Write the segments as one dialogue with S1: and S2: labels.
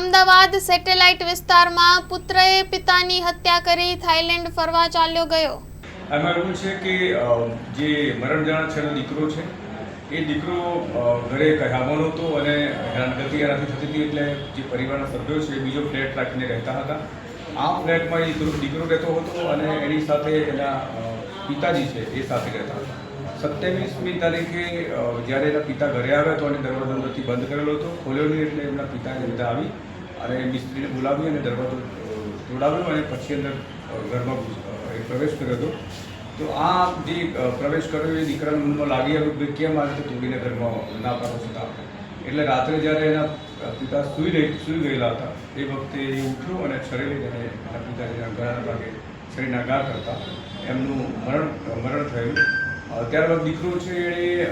S1: Ahmedabad satellite વિસ્તારમાં પુત્રએ પિતાની હત્યા કરી થાઈલેન્ડ ફરવા ચાલ્યો ગયો।
S2: આમાં એવું છે કે જે મરણ જનાર છેલ્લો દીકરો છે એ દીકરો ઘરે કહાવાનો હતો અને હેરાનગતિ એનાથી થતી હતી, એટલે જે પરિવારના સભ્યો છે એ બીજો ફ્લેટ રાખીને રહેતા હતા। આ ફ્લેટમાં એ દીકરો રહેતો હતો અને એની સાથે એના પિતાજી છે એ સાથે રહેતા હતા। 27મી તારીખે જ્યારે એના પિતા ઘરે આવ્યા તો અને દરવાજો અંદરથી બંધ કરેલો હતો, ખોલ્યો નહીં, એટલે એમના પિતાને બધા આવી અને મિસ્ત્રીને બોલાવી અને દરવાજો તોડાવ્યો અને પછી અંદર ઘરમાં પ્રવેશ કર્યો હતો। તો આ જે પ્રવેશ કર્યો એ દીકરાના મનમાં લાગી આવ્યું કે કેમ આ રીતે તોડીને ઘરમાં ના પાડો છો આપણે, એટલે રાત્રે જ્યારે એના પિતા સૂઈ ગયેલા હતા એ વખતે એ ઉઠ્યો અને છરી લઈને એના પિતાજીના ગળાના ભાગે છરીના ઘા કરતા એમનું મરણ થયું। ત્યારબાદ દીકરો છે એણે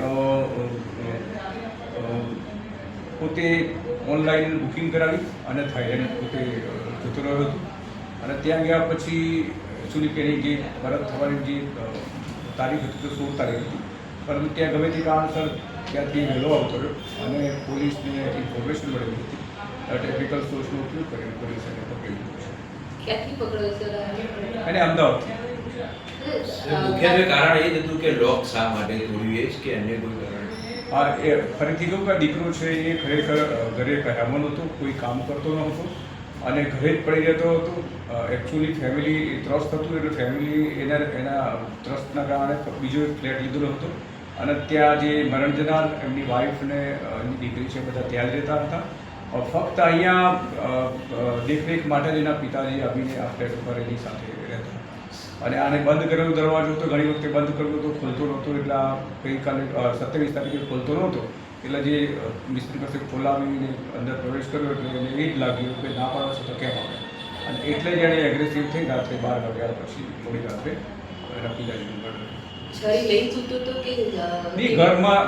S2: પોતે ઓનલાઈન બુકિંગ કરાવી અને થાઈલેન્ડ પોતે જતો રહ્યો હતો અને ત્યાં ગયા પછી એકચ્યુઅલી કે એની જે પરત થવાની જે તારીખ હતી તો 16 તારીખ હતી, પરંતુ ત્યાં ગમે તે કારણસર ત્યાંથી વહેલો આવતો રહ્યો અને પોલીસને ઇન્ફોર્મેશન મળેલી હતી। ટેકનિકલ સોર્સનો ઉપયોગ કરીને પોલીસ એને પકડી લીધો છે।
S3: ક્યાંથી પકડ્યો સર?
S2: અને અમદાવાદથી।
S4: મુખ્યત્વે કારણ એ જ હતું કે લોક શા માટે તોડ્યું એ જ કે અન્ય કોઈ કારણ?
S2: હા, એ ફરીથી કહું કે દીકરો છે એ ખરેખર ઘરે કહેવાનો હતો, કોઈ કામ કરતો ન હતો અને ઘરે જ પડી રહેતો હતો। એકચ્યુઅલી ફેમિલી ત્રસ્ત હતું, એટલે ફેમિલી એના ત્રસ્તના કારણે બીજો એક ફ્લેટ લીધેલો હતો અને ત્યાં જે મરણ જનાર એમની વાઈફ ને એમની દીકરી છે બધા ત્યાં જ રહેતા હતા। ફક્ત અહીંયા દેખરેખ માટે જ એના પિતાજી આવીને આ ફ્લેટ ઉપર એની સાથે રહેતા અને આને બંધ કરેલો દરવાજો તો ઘણી વખતે બંધ કર્યો તો ખોલતો નહોતો, એટલે આ ગઈકાલે 27 તારીખે ખોલતો નહોતો, એટલે જે મિસ્ત્રી પાસે ખોલાવીને અંદર પ્રવેશ કર્યો એટલે એને એ જ લાગ્યું કે ના પાડો છો તો કેમ આવે, અને એટલે જ એણે એગ્રેસિવ થઈ રાત્રે 12 વાગ્યા પછી થોડી રાત્રે એના પિતાજીનું મર્ડર।
S3: છરી લઈ જતો તો કે
S2: નહીં,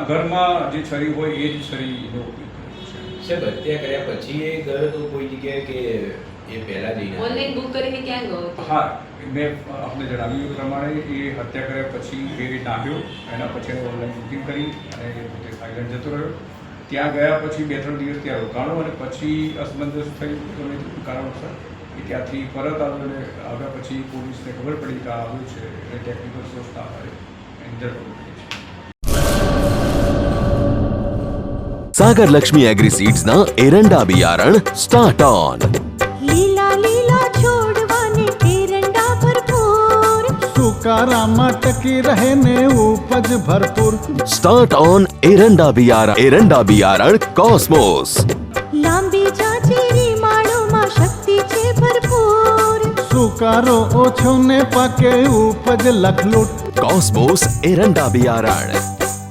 S2: ઘરમાં જે છરી હોય એ જ છરીનો ઉપયોગ કર્યો છે।
S4: સાહેબ, હત્યા કર્યા પછી એ ગયો તો કોઈ જગ્યાએ કે એ પહેલા જઈને
S3: ઓનલાઈન બુક કરીને ક્યાં ગયો હતો?
S2: હા, મેં આપને જણાવ્યું એ પ્રમાણે એ હત્યા કર્યા પછી એ નાહ્યો, એના પછી એને ઓનલાઈન બુકિંગ કરી અને એ પોતે થાઈલેન્ડ જતો રહ્યો। ત્યાં ગયા પછી 2-3 દિવસ ત્યાં રોકાણો અને પછી અસમંજસ થયું ગમે તે કારણોસર એ ત્યાંથી પરત આવ્યો અને આવ્યા પછી પોલીસને ખબર પડી કે આ આવ્યું છે, એટલે ટેકનિકલ સોર્સના આધારે એની ધરપકડ કરી છે।
S5: सागर लक्ष्मी एग्रीसीड्स ना एरंडा बियारण स्टार्ट ऑन।
S6: લીલા લીલા છોડવાને એરંડા ભરપૂર, સુકારામાં ટકી રહે ને ઉપજ ભરપૂર।
S5: स्टार्ट ऑन एरंडा बियारण कॉस्मोस।
S6: લાંબી જાચેરી માળોમાં શક્તિ છે ભરપૂર, સુકારો ઓછો ને પાકે ઉપજ લખલૂટ।
S5: कॉस्मोस एरंडा बियारण।